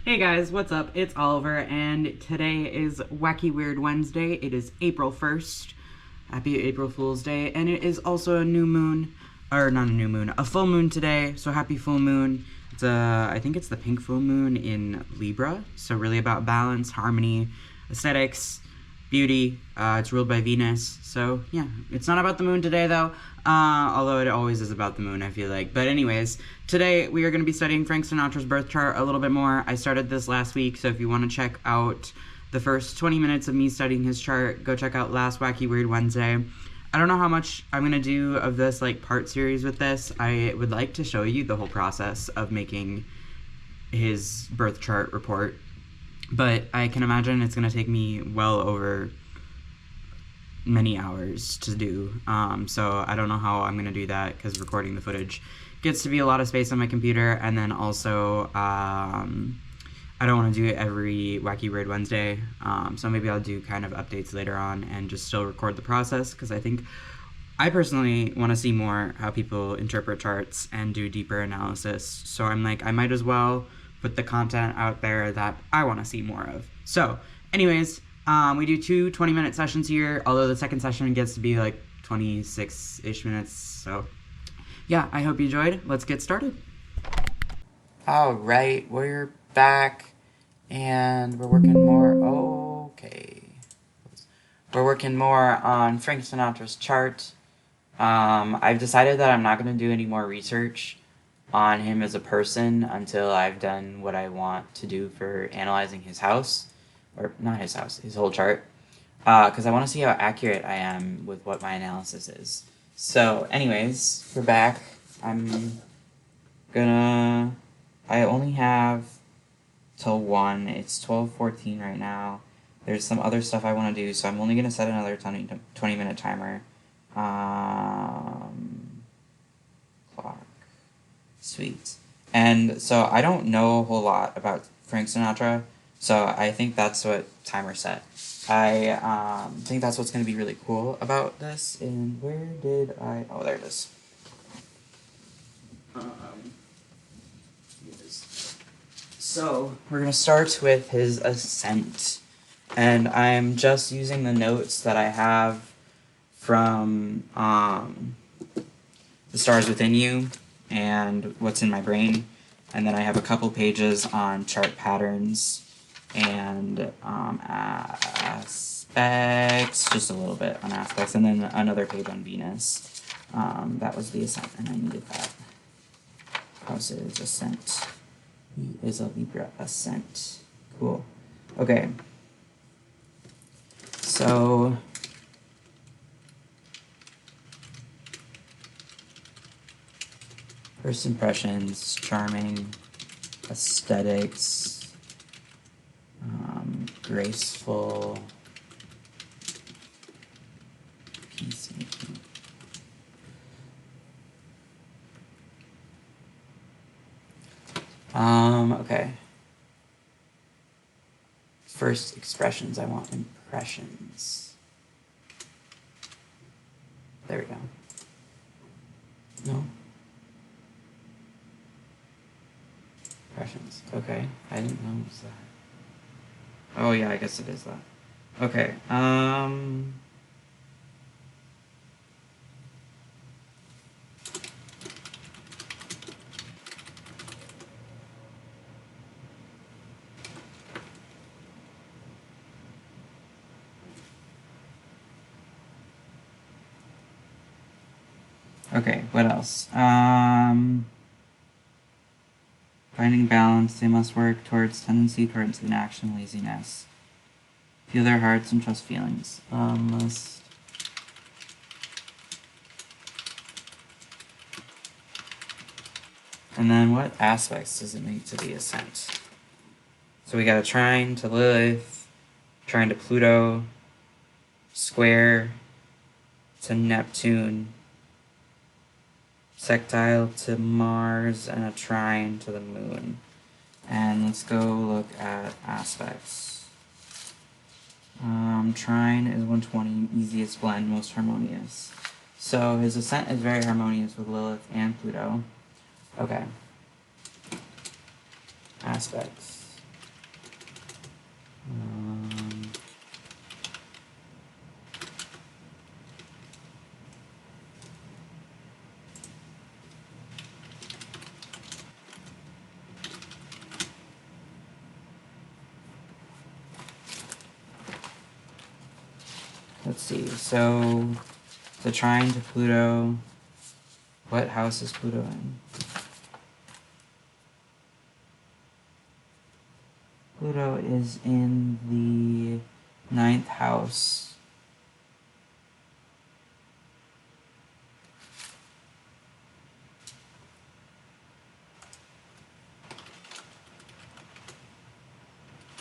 Hey guys, what's up? It's Oliver, and today is Wacky Weird Wednesday. It is April 1st. Happy April Fool's Day, and it is also a new moon, or not a new moon, a full moon today, so happy full moon. I think it's the pink full moon in Libra, so really about balance, harmony, aesthetics, beauty. It's ruled by Venus, so yeah, it's not about the moon today though, although it always is about the moon, I feel like. But anyways, today we are going to be studying Frank Sinatra's birth chart a little bit more. I started this last week, so if you want to check out the first 20 minutes of me studying his chart, go check out last Wacky Weird Wednesday. I don't know how much I'm going to do of this part series with this. I would like to show you the whole process of making his birth chart report, but I can imagine it's going to take me well over many hours to do. So I don't know how I'm going to do that because recording the footage gets to be a lot of space on my computer, and then also I don't want to do it every Wacky Weird Wednesday, so maybe I'll do kind of updates later on and just still record the process, because I personally want to see more how people interpret charts and do deeper analysis. So I'm like, I might as well put the content out there that I want to see more of. So anyways, we do two 20-minute sessions here, although the second session gets to be like 26-ish minutes. So yeah, I hope you enjoyed. Let's get started. All right, we're back. And we're working more, we're working more on Frank Sinatra's chart. I've decided that I'm not going to do any more research on him as a person until I've done what I want to do for analyzing his house. Or not his house, his whole chart. Because I want to see how accurate I am with what my analysis is. So anyways, we're back. I only have till 1. It's 12:14 right now. There's some other stuff I want to do, so I'm only going to set another 20-minute timer. Clock. Sweet. And so I don't know a whole lot about Frank Sinatra, so I think that's what timer set. I think that's what's going to be really cool about this. And where did I... Oh, there it is. So, we're going to start with his ascent, and I'm just using the notes that I have from The Stars Within You and What's in My Brain, and then I have a couple pages on chart patterns and aspects, just a little bit on aspects, and then another page on Venus. That was the ascent, and I needed that. How's his ascent? He is a Libra ascent. Cool. Okay. So first impressions, charming, aesthetics, graceful, peacemaking. Okay. First expressions, I want impressions. There we go. No? Impressions. Okay. I didn't notice that. Oh yeah, I guess it is that. Okay. Okay, what else? Finding balance, they must work towards tendency towards inaction, laziness. Feel their hearts and trust feelings. Must... And then what aspects does it make to the ascent? So we got a trine to Lilith, trine to Pluto, square to Neptune, sextile to Mars, and a trine to the Moon. And let's go look at aspects. Trine is 120, easiest blend, most harmonious. So his ascent is very harmonious with Lilith and Pluto. Okay. Aspects. Let's see, so the trine to Pluto, what house is Pluto in? Pluto is in the 9th house.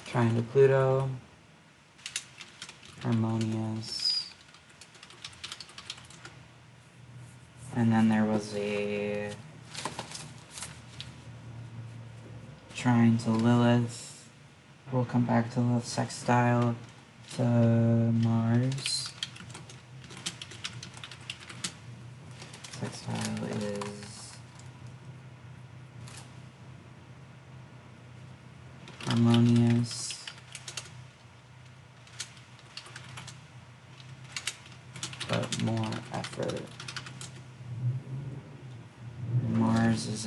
Trine to Pluto, harmonious. And then there was a trine to Lilith. We'll come back to Lilith sextile to Mars. Sextile is harmonious. But more effort. Mars is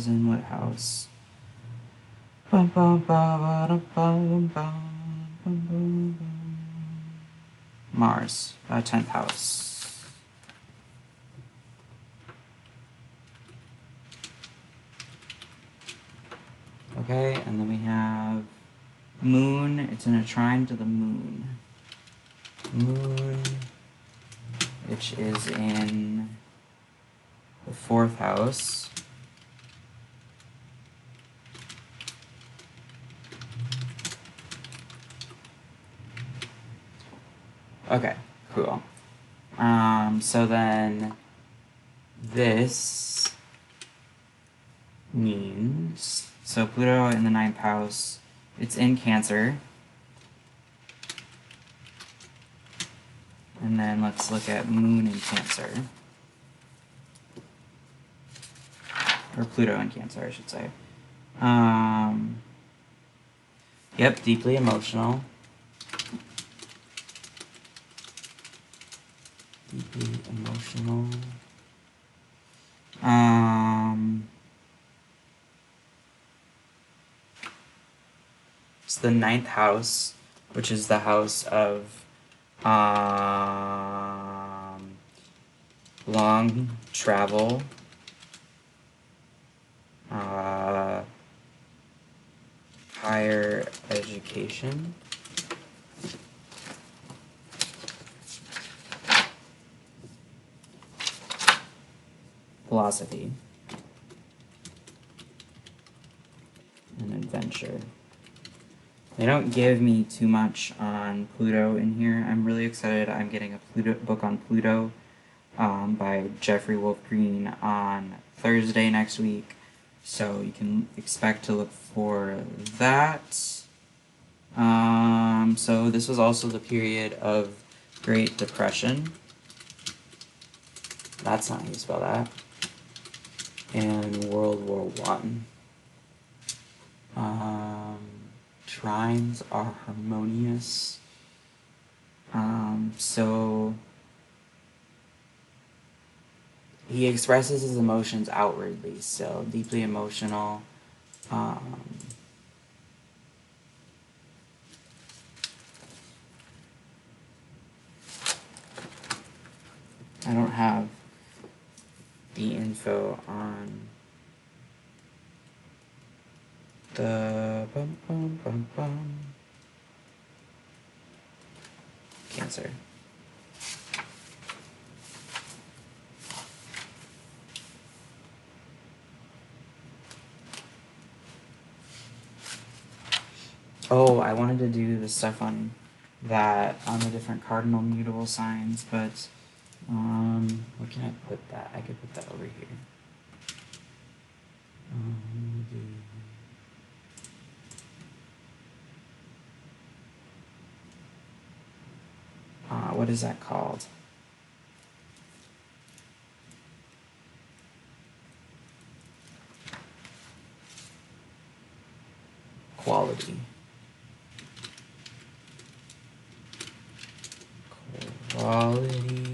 in what house? Mars, 10th house. Okay, and then we have Moon. It's in a trine to the Moon. Moon, which is in the 4th house. Okay, cool. So then this means, so Pluto in the 9th house, it's in Cancer. And then let's look at Moon in Cancer. Or Pluto in Cancer, I should say. Yep, deeply emotional. Deeply emotional. It's the 9th house, which is the house of long travel, higher education, philosophy, and adventure. They don't give me too much on Pluto in here. I'm really excited. I'm getting a book on Pluto by Jeffrey Wolf Green on Thursday next week. So you can expect to look for that. So this was also the period of Great Depression. That's not how you spell that. And World War One. Trines are harmonious. So he expresses his emotions outwardly, so deeply emotional. I don't have the info on the Cancer. Oh, I wanted to do the stuff on that, on the different cardinal mutable signs, but where can I put that? I could put that over here. What is that called? quality. Quality.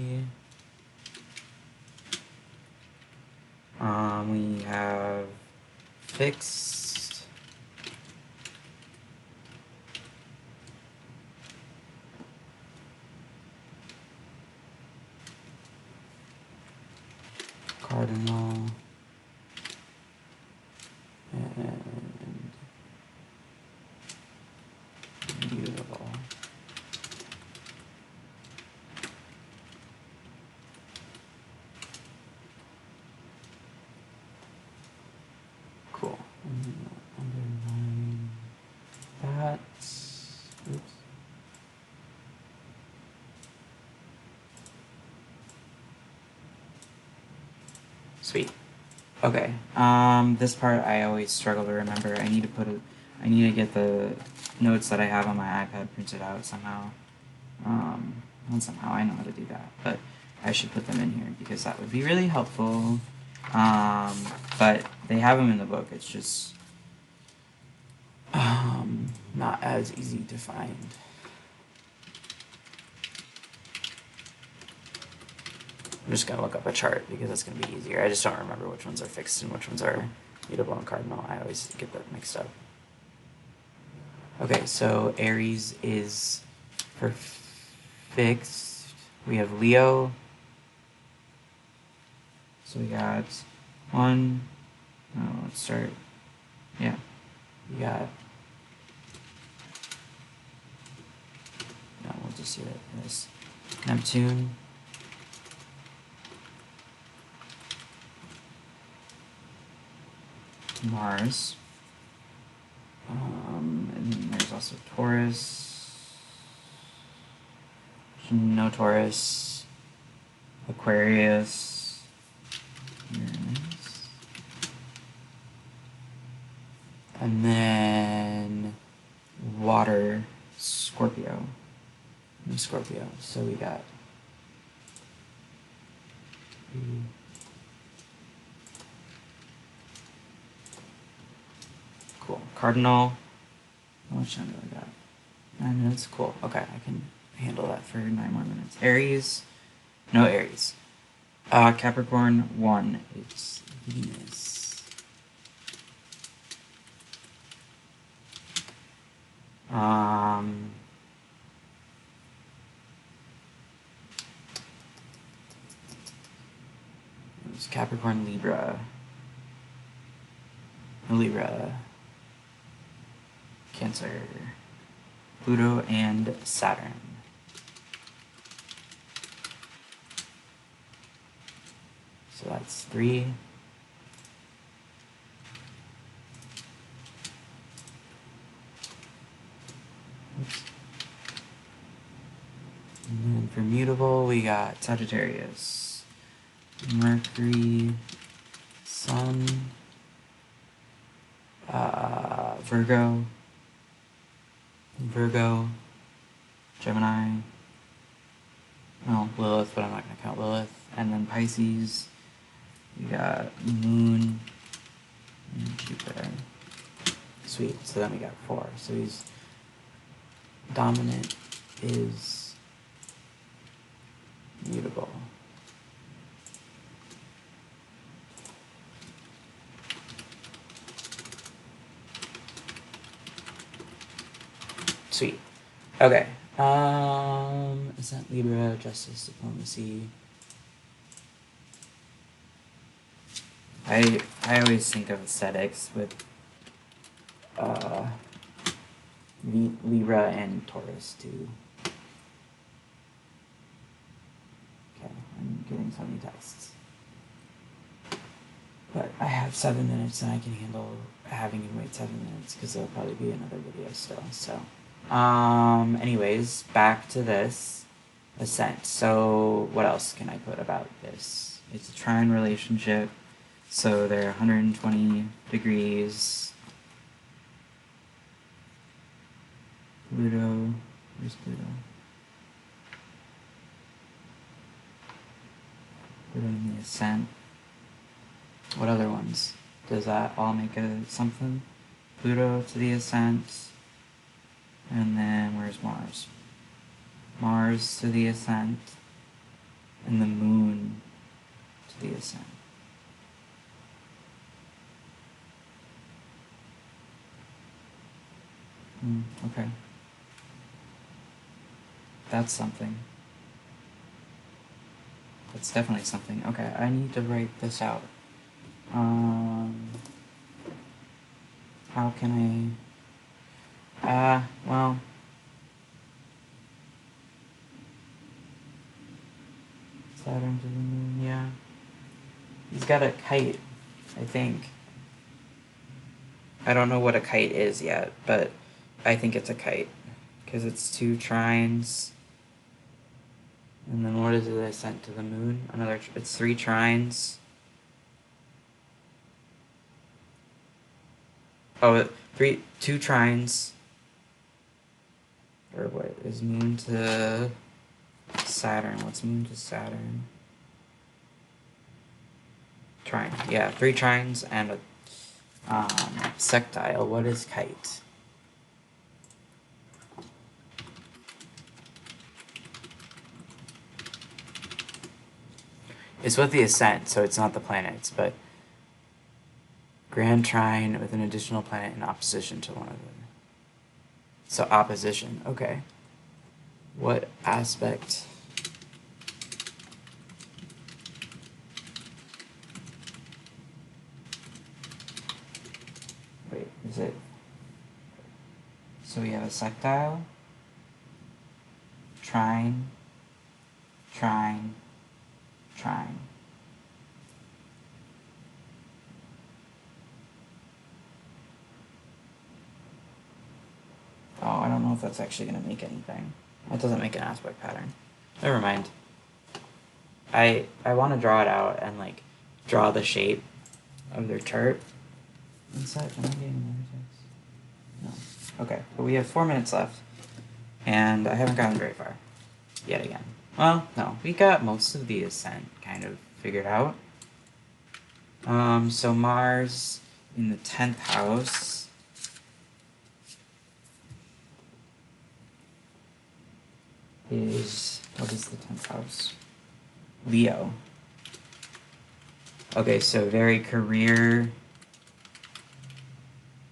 We have fixed. Cardinal. And mutable. Cool. Underline that. Oops. Sweet. Okay. This part I always struggle to remember. I need to get the notes that I have on my iPad printed out somehow. Not somehow, I know how to do that, but I should put them in here because that would be really helpful. But they have them in the book. It's just not as easy to find. I'm just going to look up a chart because that's going to be easier. I just don't remember which ones are fixed and which ones are mutable and cardinal. I always get that mixed up. Okay, so Aries is for fixed. We have Leo. So we got one. Oh, let's start. Yeah. We got. No, we'll just see that as Neptune. Mars. And then there's also Taurus. No Taurus. Aquarius. Uranus. And then water, Scorpio. Scorpio. So we got cool. Cardinal. How much time do I got? 9 minutes. Cool. Okay, I can handle that for 9 more minutes. Aries. No Aries. Capricorn 1. It's Venus. It's Capricorn, Libra. Cancer. Pluto and Saturn. So that's 3. Oops. And then for mutable, we got Sagittarius, Mercury, Sun, Virgo, Gemini, well, Lilith, but I'm not going to count Lilith, and then Pisces, we got Moon, and Jupiter. Sweet, so then we got 4. So he's dominant is mutable. Sweet. Okay. Ascent, Libra, Justice, Diplomacy. I always think of aesthetics with Libra and Taurus too. Okay, I'm getting so many texts. But I have 7 minutes and I can handle having you wait 7 minutes because there'll probably be another video still, so. Anyways, back to this ascent. So what else can I put about this? It's a trine relationship. So they're 120 degrees. Pluto, where's Pluto? Pluto in the ascent. What other ones? Does that all make a something? Pluto to the ascent. And then where's Mars? Mars to the ascent. And the moon to the ascent. Okay. That's something. That's definitely something. Okay, I need to write this out. How can I... well... Saturn to the moon, yeah. He's got a kite, I think. I don't know what a kite is yet, but I think it's a kite. Because it's 2 trines. And then what is it I sent to the moon? It's 3 trines. Oh, 2 trines. Or what is moon to Saturn? What's moon to Saturn? Trine. Yeah, 3 trines and a sextile. What is kite? It's with the ascent, so it's not the planets, but grand trine with an additional planet in opposition to one of them. So opposition, okay. What aspect? Wait, is it? So we have a sextile, trine, trine, trine. Oh, I don't know if that's actually going to make anything. That doesn't make an aspect pattern. Never mind. I want to draw it out and, like, draw the shape of their chart. Inside, am I getting no. Okay, but we have 4 minutes left. And I haven't gotten very far. Yet again. Well, no. We got most of the ascent kind of figured out. So Mars in the 10th house. What is the 10th house? Leo. Okay, so very career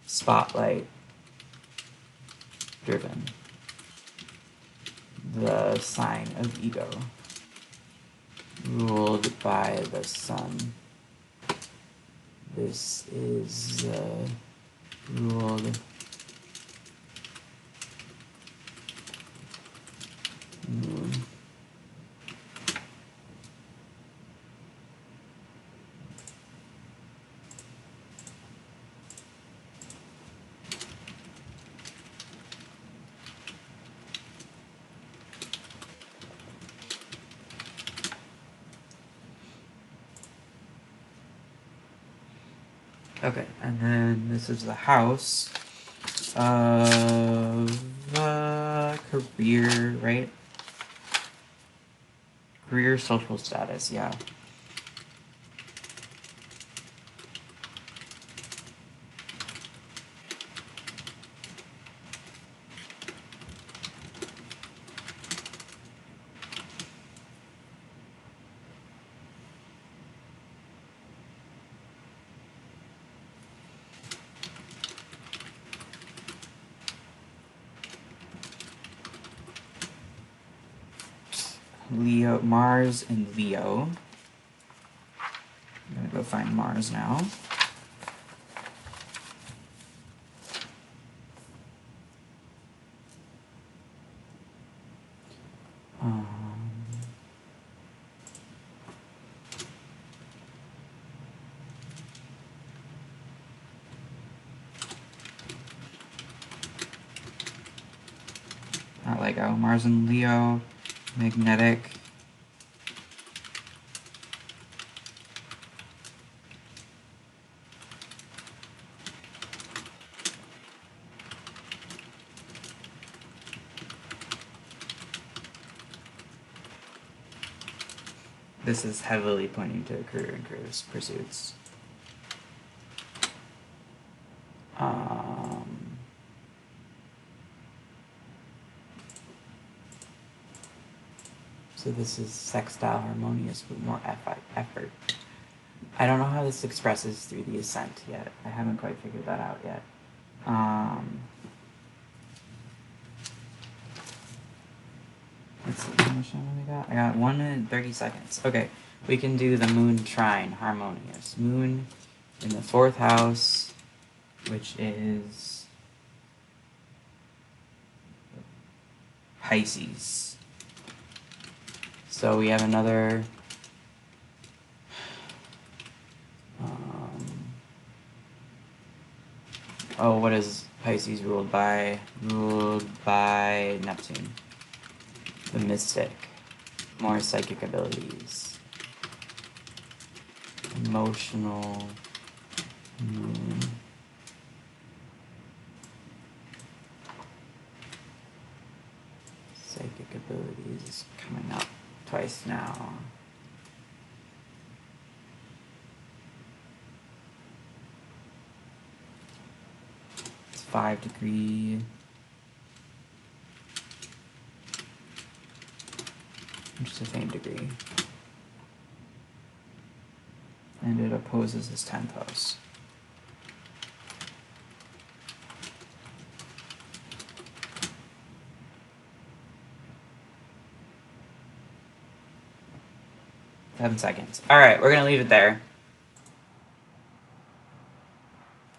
spotlight driven. The sign of ego. Ruled by the sun. This is ruled moon. Okay, and then this is the house of career, right? Career social status, yeah. Leo, Mars and Leo. I'm gonna go find Mars now. Not Lego. Mars and Leo, magnetic. This is heavily pointing to career and career pursuits. So this is sextile harmonious with more effort. I don't know how this expresses through the ascent yet. I haven't quite figured that out yet. Let's see, how much time have we got? I got 1 minute and 30 seconds. Okay, we can do the moon trine harmonious. Moon in the 4th house, which is Pisces. So we have another what is Pisces ruled by? Ruled by Neptune. The mystic. More psychic abilities. Emotional. Psychic abilities coming up twice now. It's 5 degree. Just the same degree. And it opposes his 10th house. Seven seconds. Alright, we're gonna leave it there.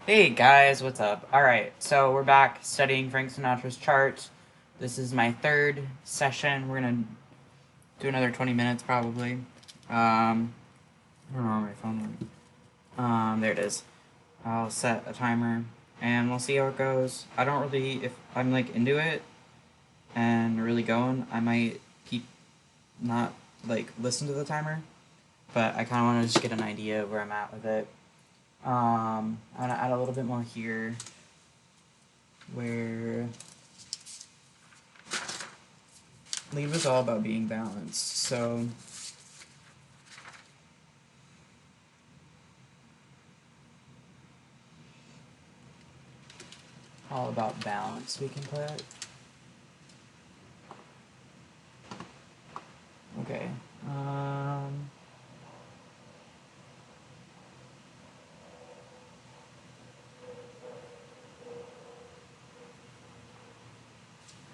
Hey guys, what's up? Alright, so we're back studying Frank Sinatra's chart. This is my 3rd session. We're gonna do another 20 minutes probably. I don't know where my phone went. There it is. I'll set a timer and we'll see how it goes. I don't really, if I'm like into it and really going, I might keep not like listen to the timer, but I kind of want to just get an idea of where I'm at with it. I'm gonna add a little bit more here where Libra's all about being balanced, so all about balance we can put. Okay.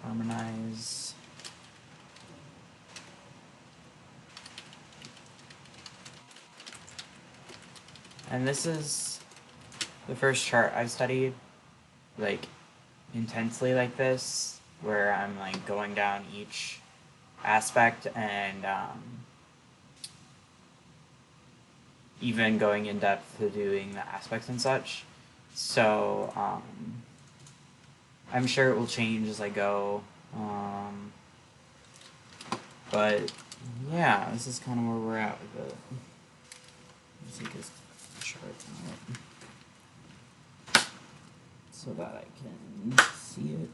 Harmonize. And this is the first chart I've studied, like, intensely like this, where I'm, like, going down each aspect and, even going in depth to doing the aspects and such. So, I'm sure it will change as I go. But, yeah, this is kind of where we're at with it. Let's take this chart out so that I can see it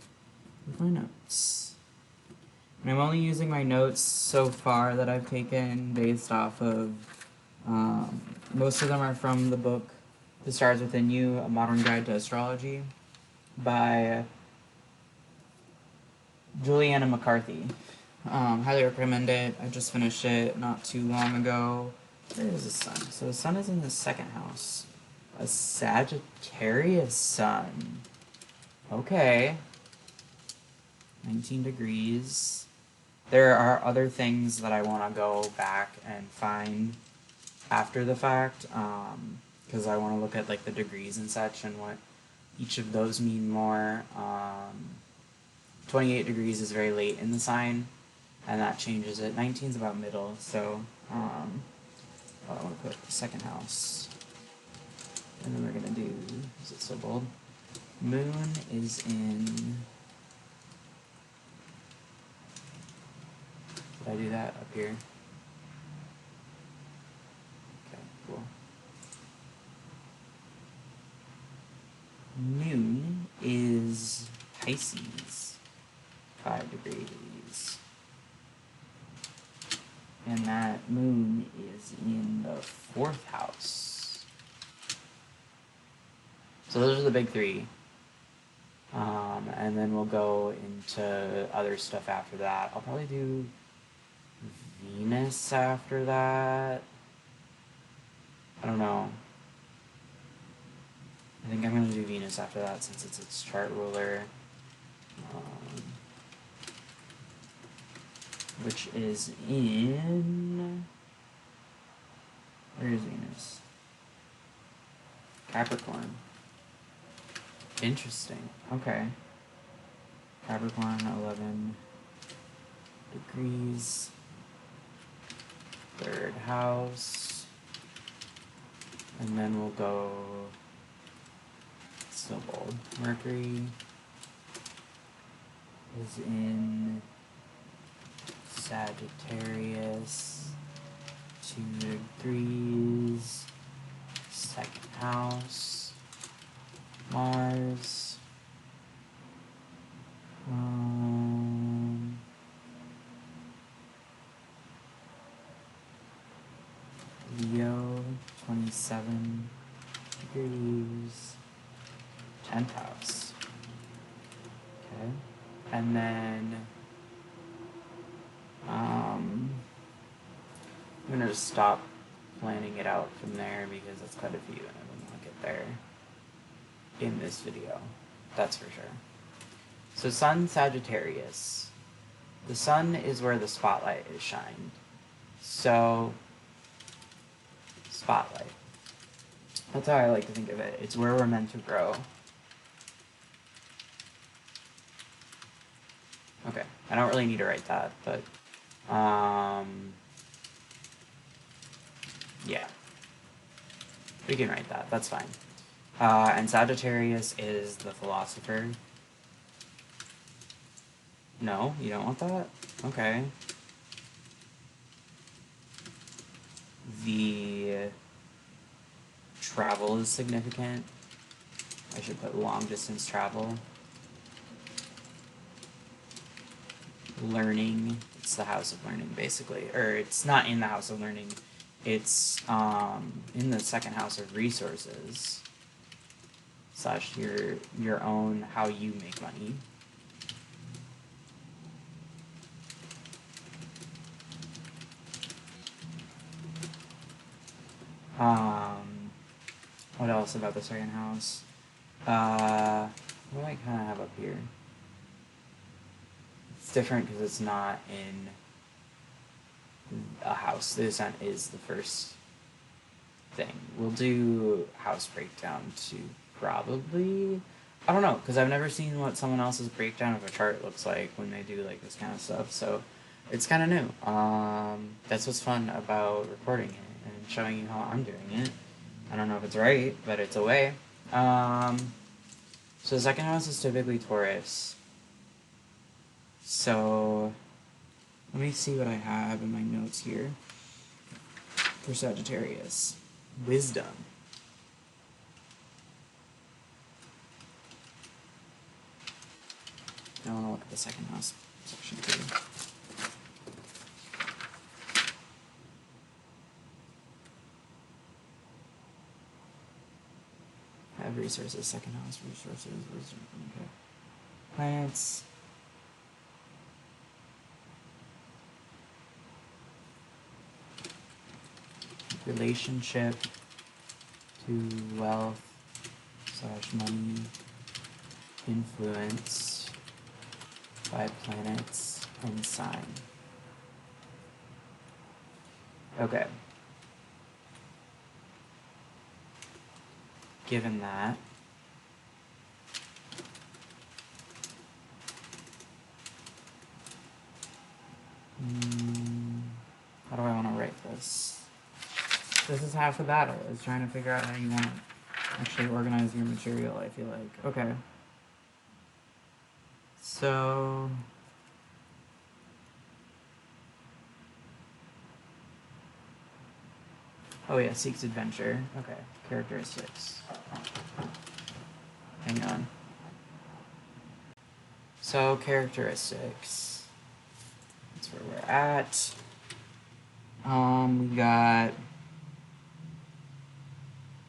with my notes. And I'm only using my notes so far that I've taken based off of, most of them are from the book The Stars Within You, A Modern Guide to Astrology by Juliana McCarthy. Highly recommend it. I just finished it not too long ago. Where is the sun? So the sun is in the 2nd house. A Sagittarius sun. Okay. 19 degrees. There are other things that I want to go back and find after the fact, because I want to look at like the degrees and such and what each of those mean more. 28 degrees is very late in the sign, and that changes it. 19 is about middle, so I want to put the 2nd house. And then we're going to do, is it so bold? Moon is in, did I do that up here? Okay, cool. Moon is Pisces, 5 degrees. And that moon is in the 4th house. So those are the big 3. And then we'll go into other stuff after that. I'll probably do Venus after that. I don't know. I think I'm going to do Venus after that since it's its chart ruler. Which is in... Where is Venus? Capricorn. Interesting. Okay. Capricorn, 11 degrees. Third house. And then we'll go... Still bold. Mercury is in Sagittarius. 2 degrees. Second house. Mars. Leo, 27 degrees. 10th house. Okay. And then I'm gonna just stop planning it out from there because that's quite a few and I wouldn't want to get there in this video. That's for sure. So Sun, Sagittarius. The sun is where the spotlight is shined. So, spotlight. That's how I like to think of it. It's where we're meant to grow. Okay, I don't really need to write that, but, yeah. We can write that, that's fine. And Sagittarius is the philosopher. No, you don't want that? Okay. The travel is significant. I should put long distance travel. Learning, it's the house of learning basically. Or it's not in the house of learning. It's in the second house of resources. Slash your own how you make money. What else about the second house? What do I kind of have up here? It's different because it's not in a house. The ascent is the first thing. We'll do house breakdown too, probably. I don't know, because I've never seen what someone else's breakdown of a chart looks like when they do like this kind of stuff, so it's kind of new. That's what's fun about recording it and showing you how I'm doing it. I don't know if it's right, but it's a way. So the second house is typically Taurus. So let me see what I have in my notes here for Sagittarius. Wisdom. I want to look at the second house section too. I have resources, second house, resources, wisdom, okay. Planets. Relationship to wealth / money. Influence by planets and sign. Okay. Given that, how do I want to write this? This is half the battle, is trying to figure out how you want to actually organize your material, I feel like. Okay. So... oh yeah, seeks adventure. Okay, characteristics. Hang on. So, characteristics. That's where we're at. We got...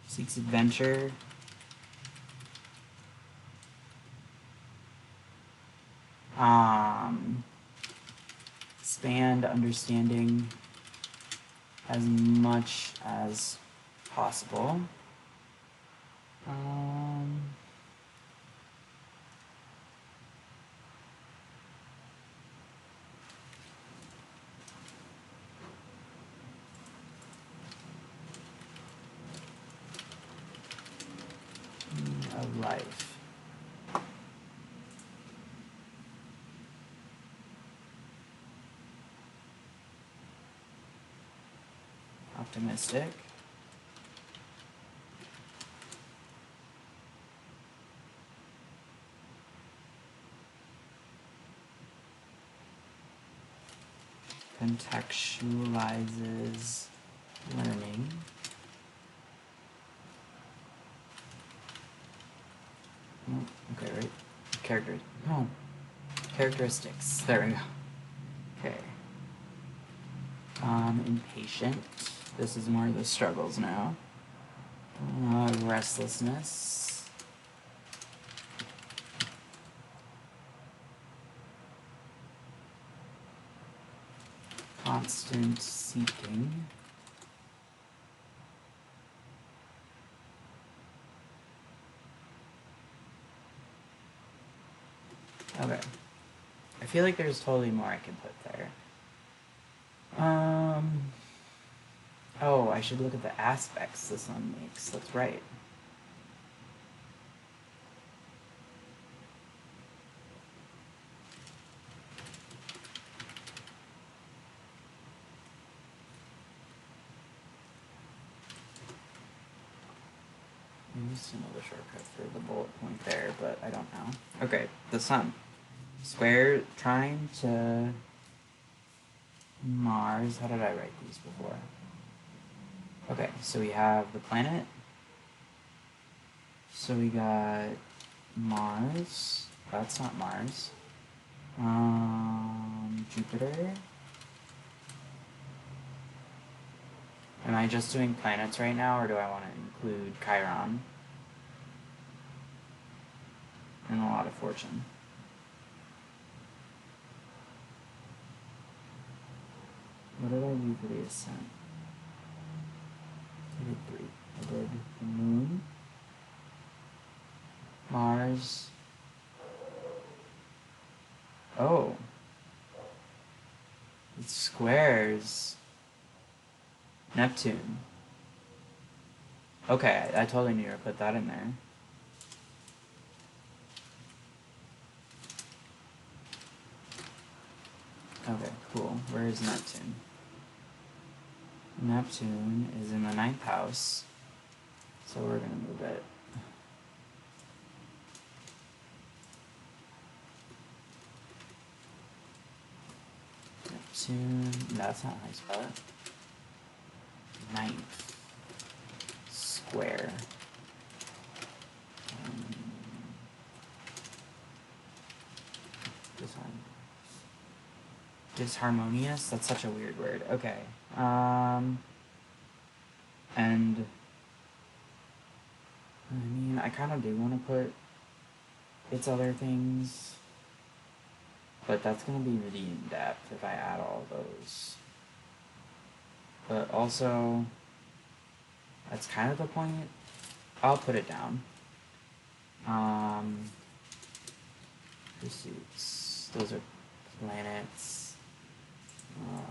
seeks adventure. expand understanding as much as possible. Of life. Optimistic. Contextualizes learning. Oh, okay, right? Characteristics. There we go. Okay. Impatient. This is more of the struggles now. Restlessness. Constant seeking. Okay. I feel like there's totally more I can put there. Oh, I should look at the aspects the sun makes. That's right. Use another shortcut for the bullet point there, but I don't know. Okay, the sun. Square trine to Mars. How did I write these before? Okay, so we have the planet. So we got Mars. That's not Mars. Jupiter. Am I just doing planets right now, or do I want to include Chiron? And a lot of fortune. What did I do for the ascent? I did 3. I did the moon, Mars. Oh. It squares Neptune. Okay, I totally knew to put that in there. Okay, cool. Where is Neptune? Neptune is in the 9th house, so we're going to move it. Neptune, that's not how I spell it. 9th square. Disharmonious? That's such a weird word. Okay. And I mean, I kind of do want to put its other things, but that's going to be really in-depth if I add all those. But also, that's kind of the point. I'll put it down. Pursuits. Those are planets.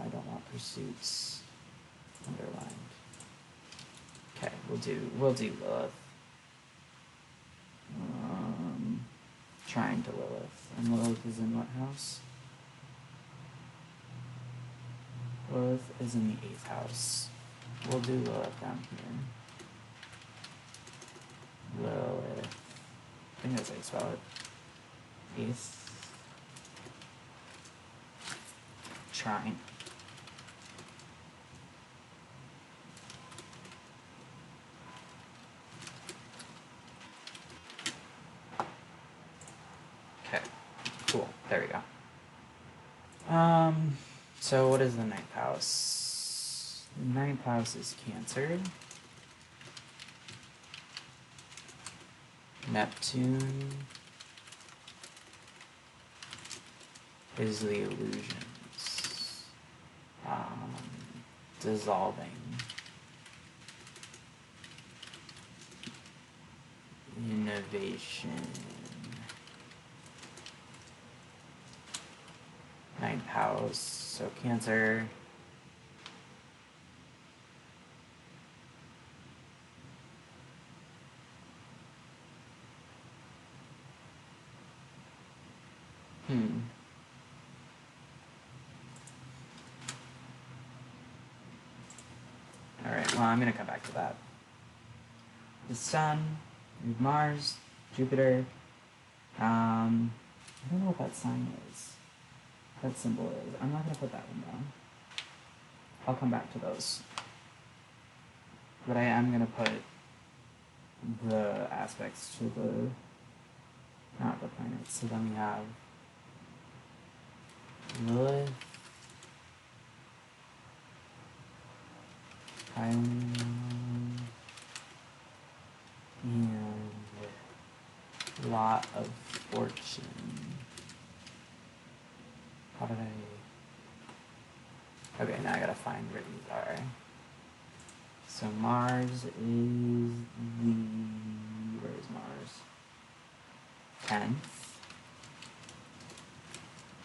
I don't want pursuits underlined. Okay, we'll do Lilith. Trying to Lilith. And Lilith is in what house? Lilith is in the 8th house. We'll do Lilith down here. Lilith. I think that's how you spell it. 8th. Trine. Okay, cool. There we go. So what is the 9th house? The 9th house is Cancer. Neptune is the illusions. dissolving, innovation, ninth house, so Cancer. Alright, well, I'm going to come back to that. The Sun, Mars, Jupiter. I don't know what that sign is. That symbol is. I'm not going to put that one down. I'll come back to those. But I am going to put the aspects to the, not the planets. So then we have Lilith, Chiron, and Lot of Fortune. How did I... Okay, now I gotta find where these are. So Mars is the... Where is Mars? 10th.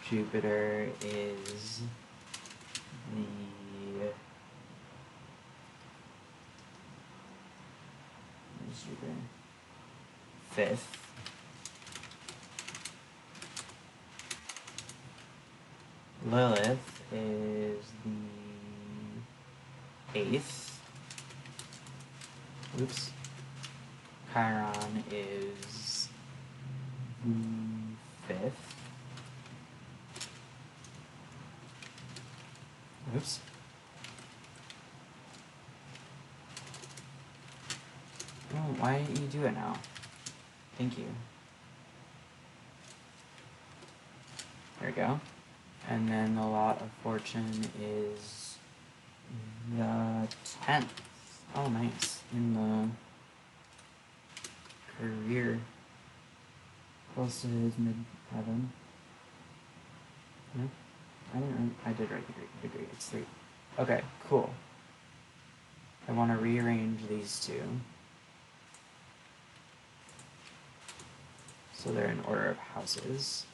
Jupiter is the... Where's Jupiter? 5th. Lilith is the 8th. Oops. Chiron is the 5th. Oops. Oh, why didn't you do it now? Thank you. There we go. And then the Lot of Fortune is the 10th. Oh, nice. In the career. Close to his mid-heaven. No? I did write the degree. It's 3. Okay, cool. I want to rearrange these two. So they're in order of houses.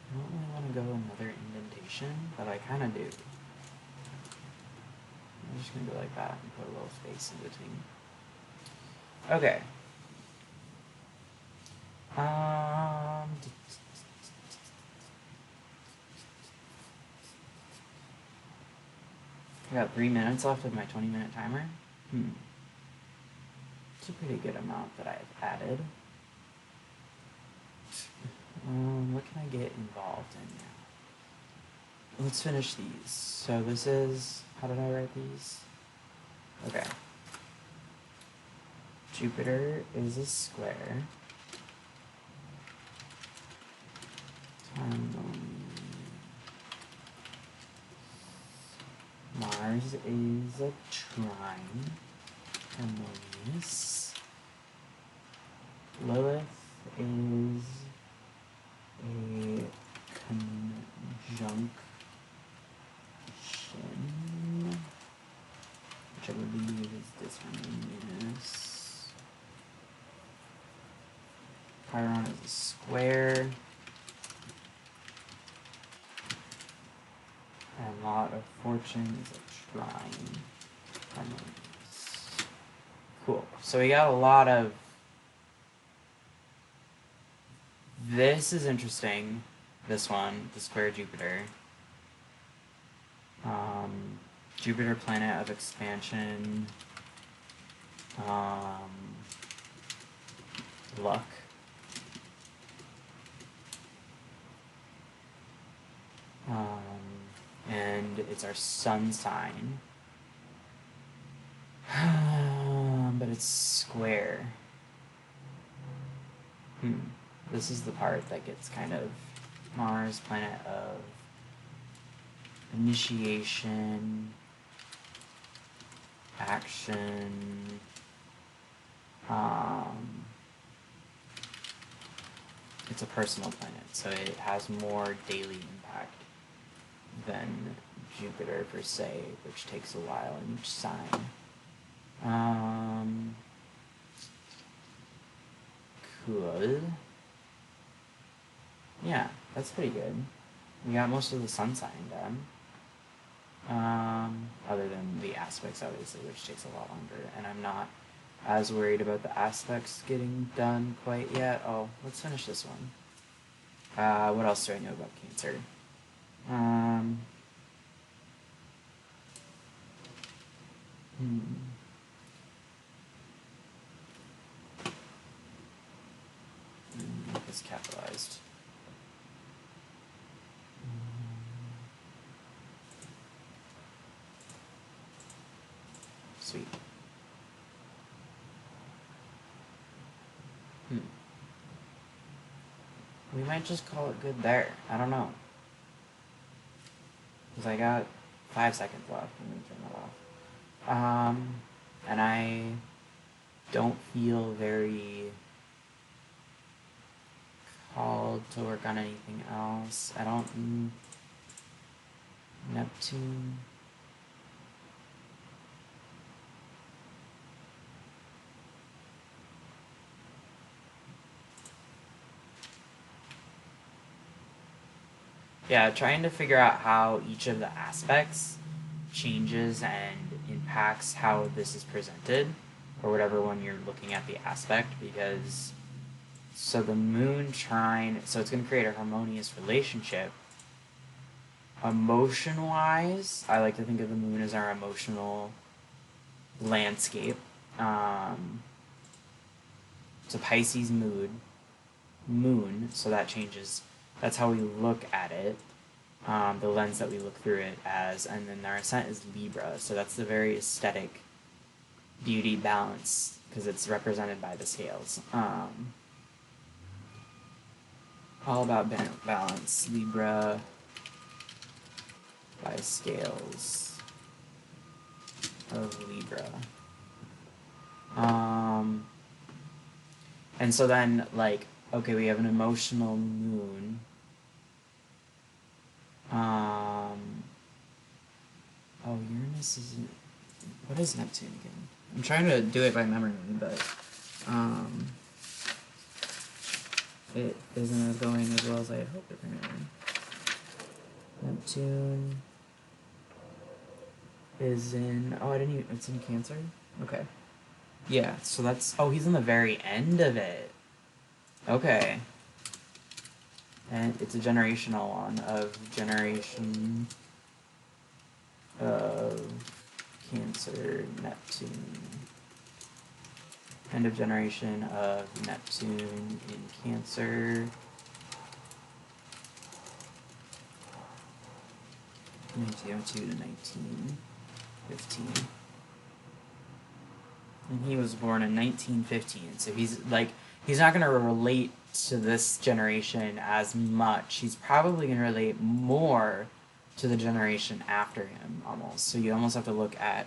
I don't really want to go another indentation, but I kind of do. I'm just going to go like that and put a little space in between. Okay. I got 3 minutes left of my 20-minute timer. It's a pretty good amount that I've added. What can I get involved in now? Let's finish these. So this is, how did I write these? Okay. Jupiter is a square. Mars is a trine. Harmonious. Lilith is a conjunction, which I believe is disharmonious. Chiron is a square. And Lot of Fortune is a trine. Harmonious. Cool. So we got a lot of... This is interesting. This one, the square Jupiter. Jupiter, planet of expansion. Luck. And it's our sun sign. But it's square. This is the part that gets kind of Mars, planet of initiation, action, it's a personal planet, so it has more daily impact than Jupiter per se, which takes a while in each sign. Cool. Yeah, that's pretty good. We got most of the sun sign done. Other than the aspects, obviously, which takes a lot longer, and I'm not as worried about the aspects getting done quite yet. Oh, let's finish this one. What else do I know about Cancer? It's capitalized. Sweet. We might just call it good there. I don't know. Because I got 5 seconds left and then turn that off. And I don't feel very called to work on anything else. I don't... Neptune... Yeah, trying to figure out how each of the aspects changes and impacts how this is presented, or whatever one you're looking at the aspect, because so the moon trine, so it's going to create a harmonious relationship. Emotion-wise, I like to think of the moon as our emotional landscape. It's a Pisces moon, so that changes. That's how we look at it, the lens that we look through it as, and then our ascent is Libra, so that's the very aesthetic beauty balance, because it's represented by the scales. All about balance, Libra by scales of Libra. And so then, like, okay, we have an emotional moon. Oh, Uranus is... What is Neptune again? I'm trying to do it by memory, but... it isn't as going as well as I had hoped, apparently. Neptune... is in... Oh, I didn't even... It's in Cancer? Okay. Yeah, so that's... Oh, he's in the very end of it. Okay. And it's a generational one of generation of Cancer, Neptune. End of generation of Neptune in Cancer. 1902 to 1915. And he was born in 1915, so he's like, he's not going to relate to this generation as much. He's probably going to relate more to the generation after him, almost. So you almost have to look at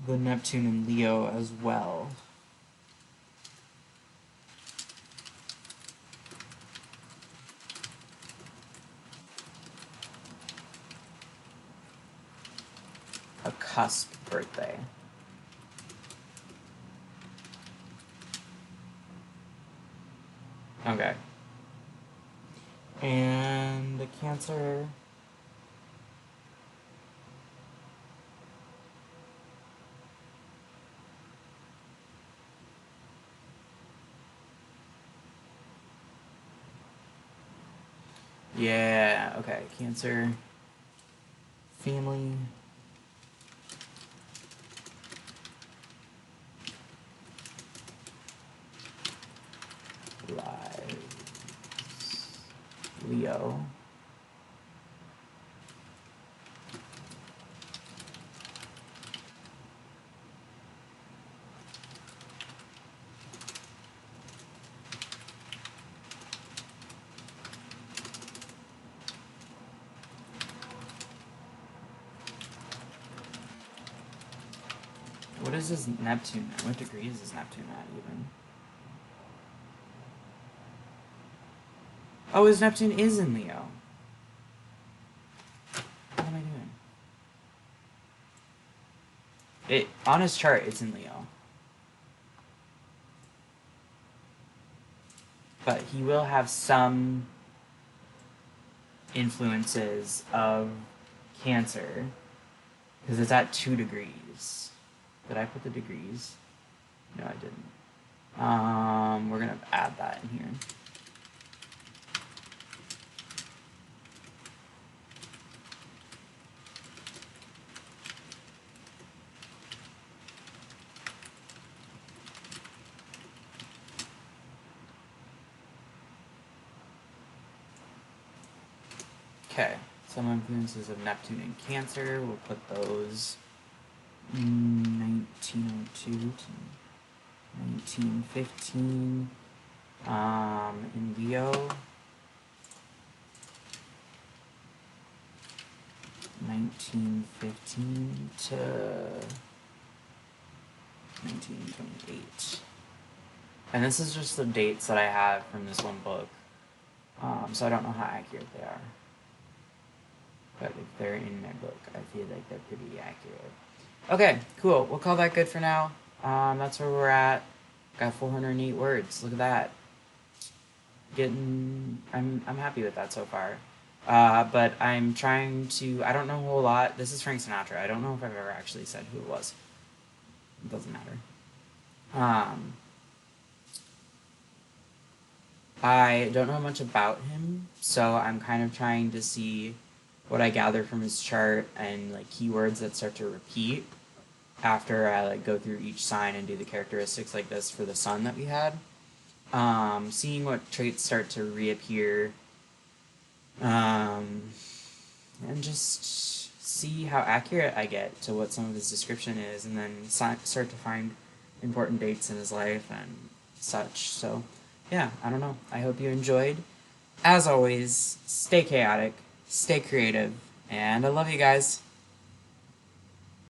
the Neptune and Leo as well. A cusp birthday. Okay. And the Cancer... Yeah, okay. Cancer... Family... Lives... Leo... What is his Neptune at? What degree is his Neptune at, even? Oh, his Neptune is in Leo. What am I doing? On his chart, it's in Leo. But he will have some influences of Cancer, because it's at 2 degrees. Did I put the degrees? No, I didn't. We're gonna add that in here. Okay, some influences of Neptune and Cancer. We'll put those 1902 to 1915 in Leo. 1915 to 1928. And this is just the dates that I have from this one book. So I don't know how accurate they are. But if they're in my book, I feel like they're pretty accurate. Okay, cool. We'll call that good for now. That's where we're at. Got 408 words. Look at that. I'm happy with that so far. But I'm trying to. I don't know a whole lot. This is Frank Sinatra. I don't know if I've ever actually said who it was. It doesn't matter. I don't know much about him, so I'm kind of trying to see what I gather from his chart and like keywords that start to repeat after I like go through each sign and do the characteristics like this for the sun that we had. Seeing what traits start to reappear, and just see how accurate I get to what some of his description is, and then start to find important dates in his life and such. So yeah, I don't know. I hope you enjoyed. As always, stay chaotic, stay creative, and I love you guys.